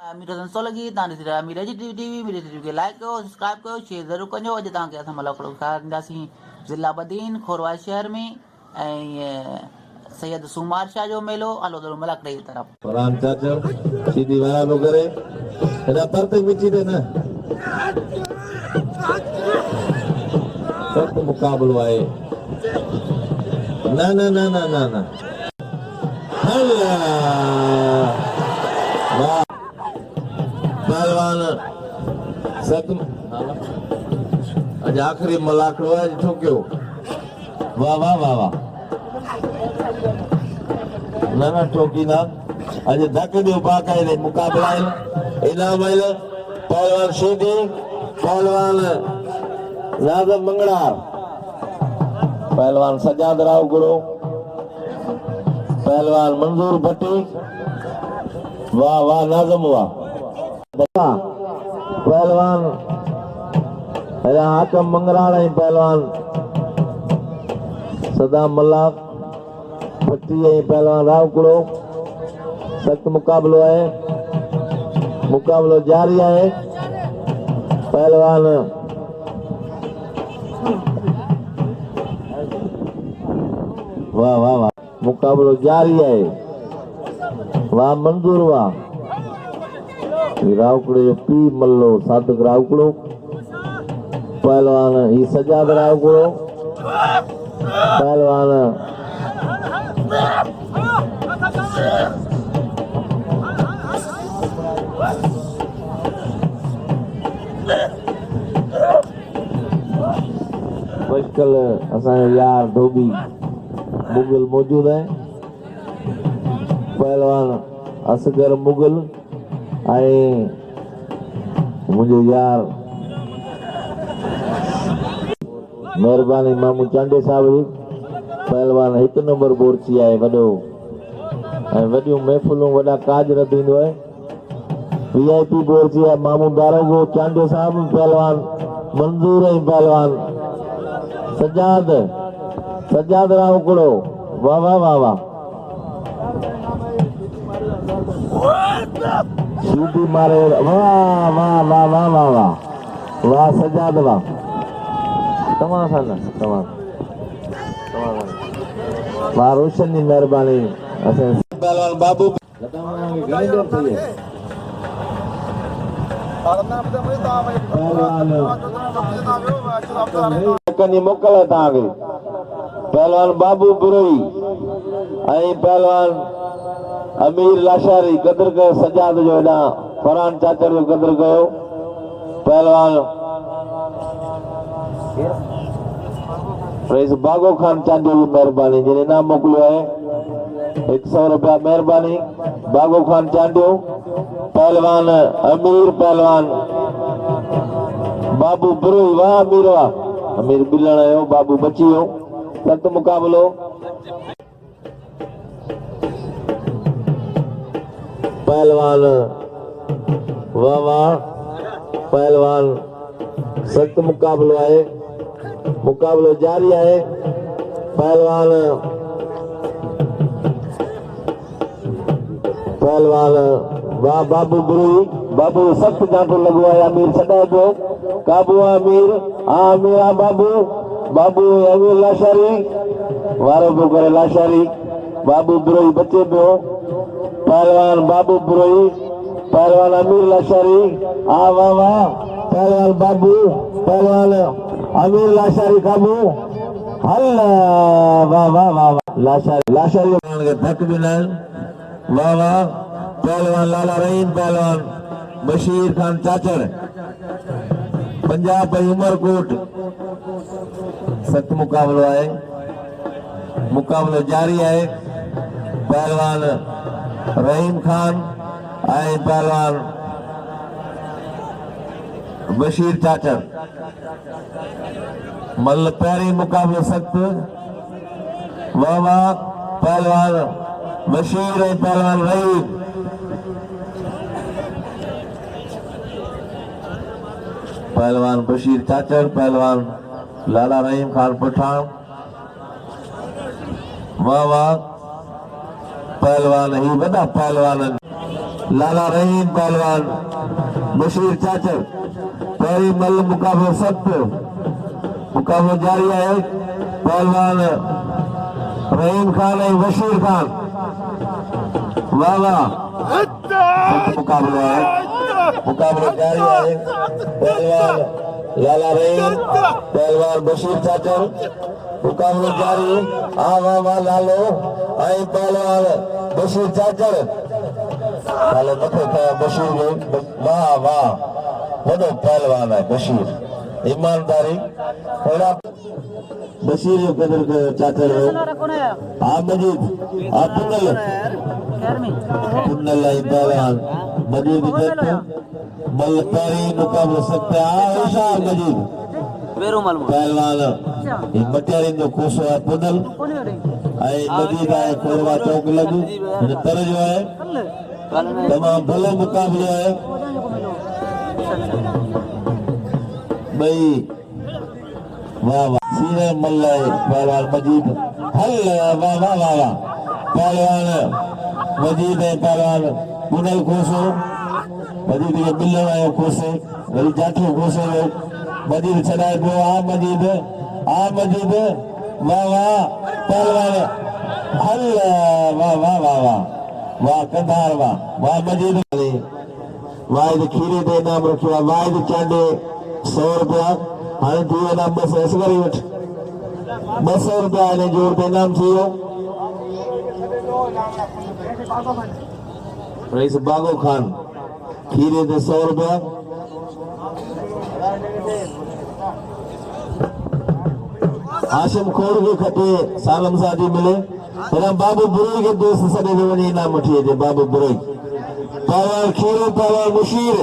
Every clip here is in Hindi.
मीठो संसो लगी ताने सिरा मीरे जी टीवी मीरे टीवी के लाइक करो सब्सक्राइब करो शेयर जरूर कजो अॼु तव्हांखे असां मलकड़ो खाईंदासीं ज़िला बदीन खोरवा शहर में ऐं सैयद सुमार शाह जो मेलो हलो तो मलकड़े की तरफ फरहान चाचा सीधी वाला लो करे एदा परते विची दे ना सख्त मुकाबलो है ना ना ना ना ना ना अल्लाह वाह पहलवान सख्त आज आखिरी मलाकड़ो है ठोक्यो वाह वाह वाह वाह ना ना ठोकी ना आज धक दियो बाकायदे मुकाबला इनाम आयल पहलवान सीधी पहलवान नाज़म मंगड़ा पहलवान सजाद राव गुरु पहलवान मंजूर भट्टी वाह वाह नाज़म वाह पहलवान हाकम मंगराड़ा पहलवान सदाम मल्लाक भट्टी पहलवान राव गुरु सख्त मुकाबलो है मुकाबलो जारी है पहलवान वाह वाह वाह मुकाबलो जारी है वाह मंजूर वाह रावकड़ो जो पी मल्लो सादक रावकड़ो पहलवान ही सजाद रावकड़ो पहलवान बचकल असा यार धोबी मुगल मौजूद है पहलवान असगर मुगल आए मुझे यार मेहरबानी मामू चांडे साहब पहलवान एक नंबर बोरची है वडो वडियूं महफिलूं वडा काज न थींदो है वीआईपी बोरची है मामू दारोगो चांडे साहब पहलवान मंजूर है पहलवान सजाद सजाद रावकड़ो वाह वाह वाह वाह सीधी मारे वाह वाह वाह वाह वाह वाह वाह सजाद वाह तमाम साना तमाम वाह रोशन की मेहरबानी पहलवान बाबू घणी देर थी है पहलवान मोकल है तव्हांखे पहलवान बाबू बुरोई पहलवान अमीर लाशारी कदर कयो सजाद जो हेॾां फरहान चाचर जो कदर कयो पहलवान रईस बागो खान चांडो की मेहरबानी जिन इनाम मोकिलियो है 100 रुपया मेहरबानी बागो खान चांडो पहलवान अमीर पहलवान बाबू बुरोई वाह अमीर वाह अमीर बिलण आयो बाबू बची वियो सख्त मुकाबलो पहलवान वाह वाह पहलवान सख्त मुकाबलो है मुकाबलो जारी है पहलवान पहलवान वाह बाबू बुरुई बाबू सख्त जांटो लगो है अमीर छड़ा दो काबू अमीर अमीर बाबू बाबू अमीर लाशारी वारो को करे लाशारी बाबू बुरुई बचे पियो पहलवान बाबू बुरोई पहलवान अमीर लाशारी वाह वाह पहलवान बाबू पहलवान अमीर लाशारी काबू हल्ला वाह वाह वाह लाशारी लाशारी के धक बिनन वाह वाह पहलवान लाला रहीम पहलवान बशीर खान चाचर पंजाब भाई उमरकोट सख्त मुकाबलो है मुकाबलो जारी है पहलवान रहीम खान आए पहलवान बशीर चाचर मल पैरी मुकाबले सख्त वाह वाह पहलवान बशीर है पहलवान रहीम पहलवान बशीर चाचर पहलवान लाला रहीम खान पठान वाह वाह पहलवान ही वॾा पहलवान लाला रहीम पहलवान बशीर चाचर पहली मल्ल मुकाबला सख्त मुकाबला जारी है। पहलवान रहीम खान है बशीर खान वाला मुकाबला है, मुकाबला जारी है। पहलवान लाला रहीम पहलवान बशीर चाचर मुकाबला जारी। वाह वाह लालो आई पहलवान बशीर चाचर लालो मथे था बशीर वाह वाह वडो पहलवान है बशीर ईमानदारी थोड़ा बशीर जो कदर के चाचर है। हाँ मजीद आप पुन्नल आई पहलवान मजीद जट मल पैरी मुकाबला सकते हैं। आशा मजीद पहलवान मटियारी नो कोसो है पुनल आई मजीद आए कोरवा चौक लगू तरह जो है तमाम भले मुकाबले है भाई वाह वाह सीने मल्ला पहलवान मजीद हल वाह वाह वाह वाह पहलवान मजीद है पहलवान पुनल कोसो मजीद के मिलने आयो कोसे वरी जाठो कोसे मजीद चढ़ाए पियो आ मजीद वाह वाह पहलवान हल वाह वाह वाह वाह वाह कंधार वाह वाह मजीद वाहिद खीरे दे नाम रखियो वाहिद चांडे 100 रुपया हाणे थी वेंदा बस असगरी वठ 200 रुपया ने जोड़ दे नाम थियो रईस बागो खान खीरे दे 100 रुपया आशिम खोड़ के खटे सालम सादी मिले तेरा बाबू बुरई के दोस्त सदे दे वनी नाम उठिए दे बाबू बुरई पहलवान खीरो पहलवान मुशीर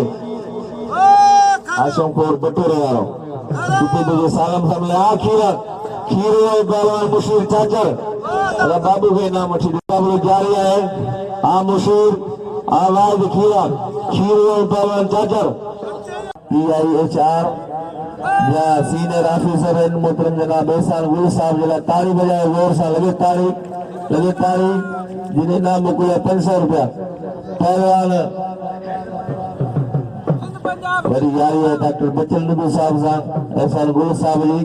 आशिम खोड़ बटोरे वालो किते दे सालम सामने आ खीरो पहलवान मुशीर चाचर तेरा बाबू के नाम उठी बाबू जारी है आ मुशीर आवाज खीरो पहलवान चाचर PIHR या सीनियर ऑफिसर इन मोहतरम जनाब एहसान गुल साहब जला ताली बजाए गौर से लगे ताली जिन्हें नाम मुकुला 500 रुपया पहलवान बड़ी जारी है डॉक्टर बच्चन नबी साहब एहसान गुल साहब जी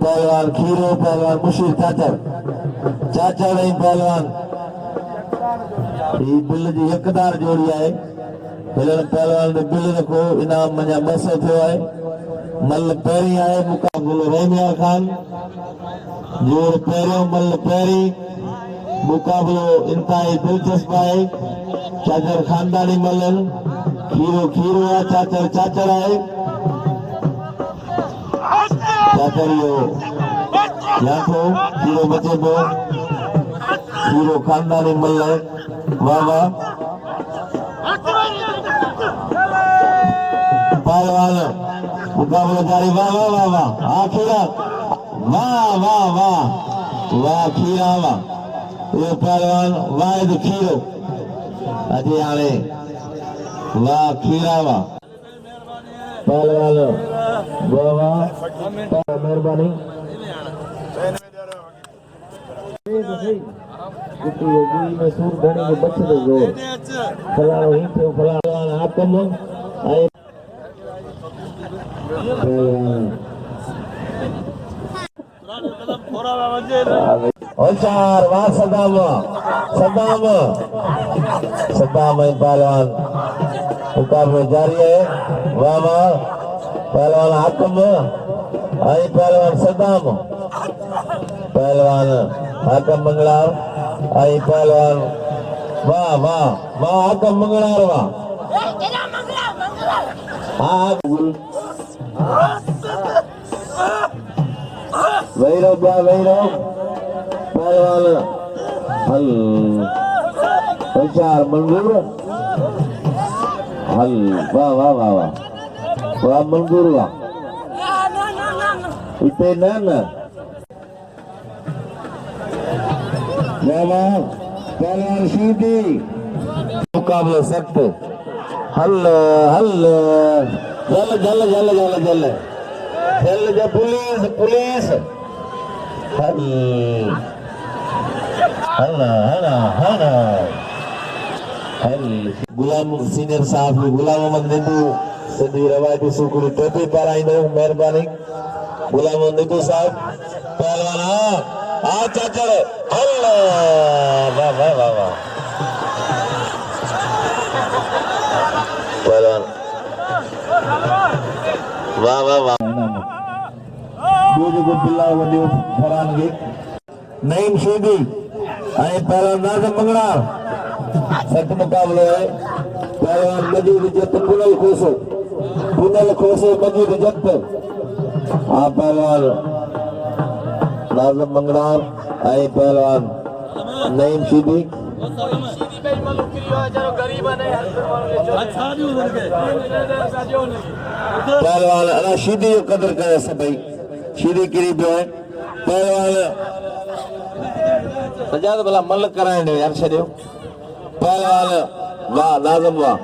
पहलवान खीरो पहलवान मुशीर चाचर नहीं पहलवान ये बिल जी हकदार जोड़ी है पहलवान ने बिल रखो इनाम मजा 200 थियो है मल पैरी आए मुकाबलो रहीमिया खान जोर पैरियों मल पैरी मुकाबलो इंतहाई दिलचस्प है चाचर खानदानी मलन खीरो है चाचर है चाचर यो याठो खीरो बचे बो खीरो खानदानी मल है वाह वाह पहलवान मुकाबला जारी वाह वाह वाह वाह आखिरा वाह वाह वाह वाह खीरा वाह ये पहलवान वाहिद खीरो अजी आने वाह खीरा वाह पहलवान वाह वाह मेहरबानी कुटी योगी में सूर धनी के बच्चे दे जोर फलानो ही थे फलानो आप कम आए चार वाह सदाम पहलवान मुकाबला जारी है वाह वाह पहलवान हाकम आई पहलवान सदाम पहलवान हाकम मंगलार आई पहलवान वाह वाह वाह हाकम मंगलार वाह वैरव पहलवान हल चार मंजूर हल वाह वाह वाह वाह वाह मंजूर वाह इतने न पहलवान सीधी मुकाबला सख्त हल जल पुलिस गुलाम सीनियर साहब गुलाम मोहम्मद निंदू सिंधी रवायती सुकड़ी टोपी पाराईंदो मेहरबानी गुलाम मोहम्मद निंदू साहब पहलवान आ चाचर अल्लाह वाह वाह वाह वाह पहलवान वाह वाह वाह जो बिल्ला वडियो फरान गे नईम शेदी आए पहलवान नाज़म मंगड़ा सख्त मुकाबलो है पहलवान मजीद जत पुनल खोसो मजीद जत आ पहलवान नाज़म मंगड़ा आए पहलवान नईम शीदी पहलवान अला शीदी जो कदर करे सभई शीदी किरी पियो है पहलवान सजाद भला मल कराइणो यार छॾियो पहलवान वाह नाज़म वाह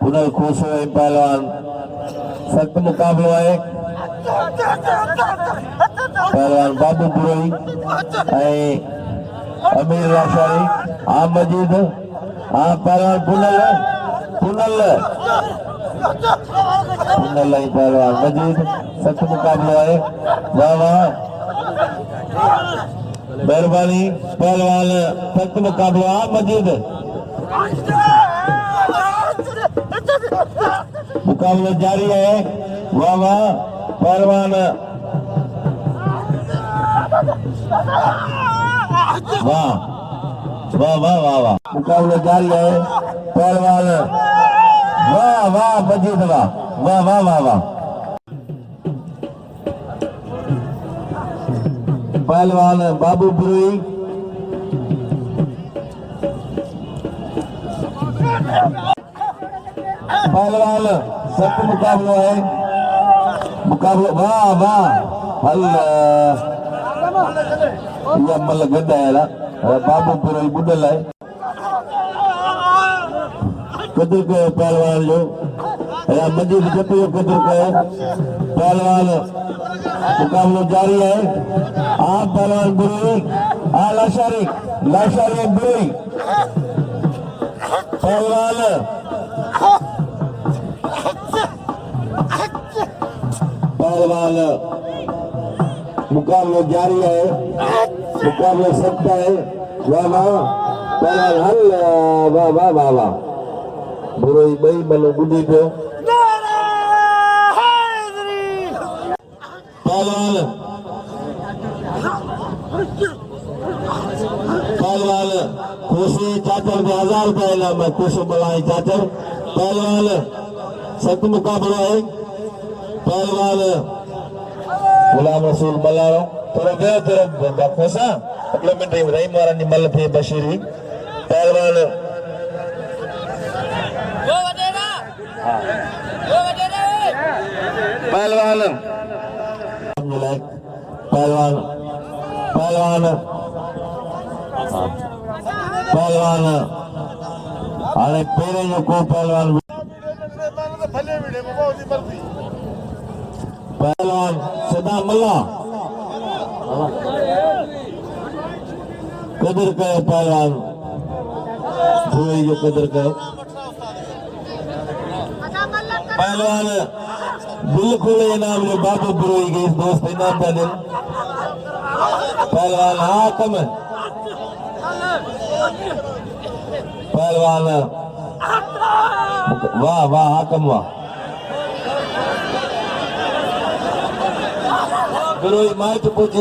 पुनल खोसो है पहलवान सख्त मुकाबलो है पहलवान बाबू बुरोई अमीर लाशारी आ मजीद आ पहलवान पुनल पहलवान मजीद सख्त मुकाबलो है वाह वाह मेहरबानी पहलवान सख्त मुकाबलो आ मजीद मुकाबला जारी है वाह वाह पहलवान वाह वाह वाह वाह वाह मुकाबला जारी है पहलवान वाह वाह मजीद वाह वाह वाह वाह वाह पहलवान बाबू बुरुई पहलवान सख्त मुकाबला है मुकाबला वाह वाह अल्लाह मल गड्ढा है बाबू बुरुई बुडल है कदर कयो पहलवान जो मजीद जत जो कदर कयो पहलवान मुकाबलो जारी है आ पहलवान बुरुई आ लाशारी बुरुई पहलवान मुकाबलो जारी है मुकाबलो सख्त है वाह वाह पहलवान वाह वाह वाह वाह बुरुई बई मलो गुडी पियो पहलवान खुशी चाचर में 1000 रुपया इनाम है खुशी बलाई चाचर पहलवान सख्त मुकाबला है पहलवान गुलाम रसूल मल्लारो थोड़ा बेहद तेरा खोसा अगले मिनट रहीम वारानी मल थे बशीरी पहलवान पहलवान पहलवान पहलवान पहलवान अरे पेरे जो को पहलवान पहलवान सदा मल्ला कदर कयो पहलवान थोड़ी जो कदर कयो पहलवान दिल खुले इनाम जो बाबू बुरोई के दोस्त इनाम था दिन पहलवान हाकम पहलवान वाह वाह हाकम वाह बुरोई माइक पूछे